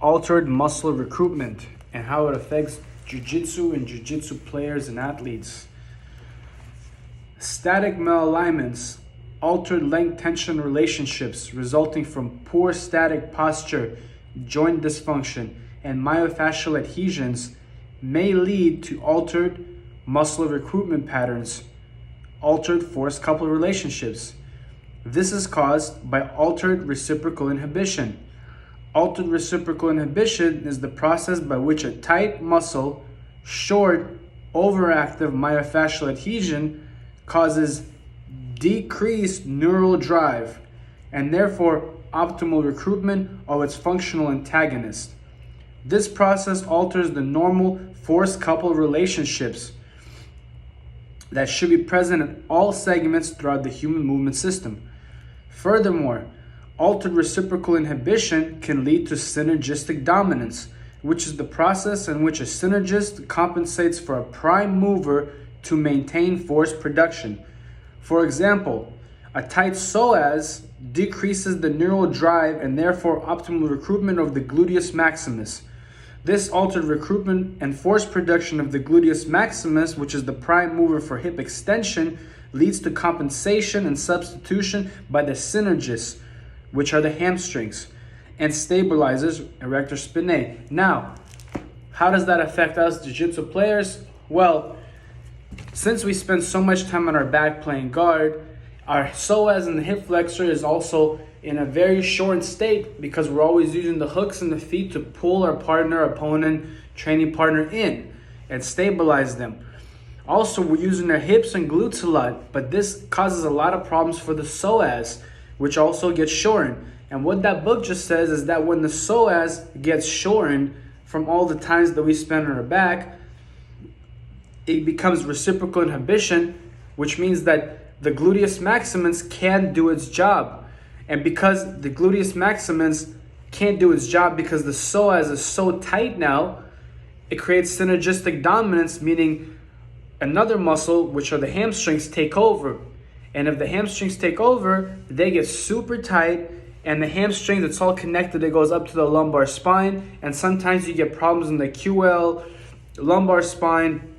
altered muscle recruitment and how it affects Jiu Jitsu and Jiu Jitsu players and athletes. Static malalignments, altered length tension relationships resulting from poor static posture, joint dysfunction, and myofascial adhesions may lead to altered muscle recruitment patterns, altered force couple relationships. This is caused by altered reciprocal inhibition. Altered reciprocal inhibition is the process by which a tight muscle, short, overactive myofascial adhesion causes decreased neural drive and therefore optimal recruitment of its functional antagonist. This process alters the normal force couple relationships that should be present in all segments throughout the human movement system. Furthermore, altered reciprocal inhibition can lead to synergistic dominance, which is the process in which a synergist compensates for a prime mover to maintain force production. For example, a tight psoas decreases the neural drive and therefore optimal recruitment of the gluteus maximus. This altered recruitment and force production of the gluteus maximus, which is the prime mover for hip extension, leads to compensation and substitution by the synergists, which are the hamstrings, and stabilizes erector spinae. Now, how does that affect us jiu-jitsu players? Well, since we spend so much time on our back playing guard, our psoas and the hip flexor is also in a very short state because we're always using the hooks in the feet to pull our partner, opponent, training partner in and stabilize them. Also, we're using our hips and glutes a lot, but this causes a lot of problems for the psoas, which also gets shortened. And what that book just says is that when the psoas gets shortened from all the times that we spend on our back, it becomes reciprocal inhibition, which means that the gluteus maximus can't do its job. And because the gluteus maximus can't do its job because the psoas is so tight now, it creates synergistic dominance, meaning another muscle, which are the hamstrings, take over. And if the hamstrings take over, they get super tight, and the hamstrings, it's all connected. It goes up to the lumbar spine, and sometimes you get problems in the QL, lumbar spine.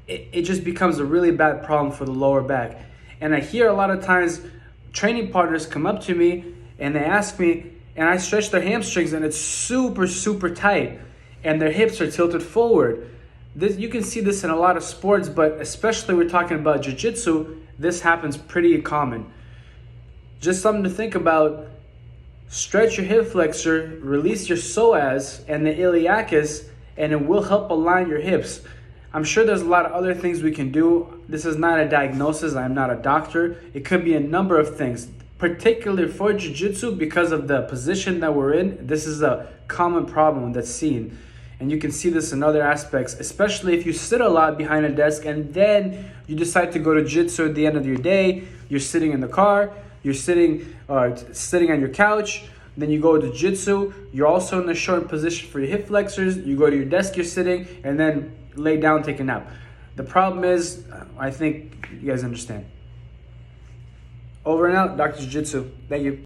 It just becomes a really bad problem for the lower back. And I hear a lot of times training partners come up to me and they ask me, and I stretch their hamstrings and it's super, super tight, and their hips are tilted forward. You can see this in a lot of sports, but especially we're talking about jiu-jitsu, this happens pretty common. Just something to think about. Stretch your hip flexor, release your psoas and the iliacus, and it will help align your hips. I'm sure there's a lot of other things we can do. This is not a diagnosis. I'm not a doctor. It could be a number of things, particularly for jiu-jitsu because of the position that we're in. This is a common problem that's seen. And you can see this in other aspects, especially if you sit a lot behind a desk and then you decide to go to jiu-jitsu at the end of your day. You're sitting in the car, you're sitting on your couch, then you go to jiu-jitsu. You're also in the short position for your hip flexors. You go to your desk, you're sitting, and then lay down, take a nap. The problem is, I think you guys understand. Over and out, Dr. Jiu Jitsu. Thank you.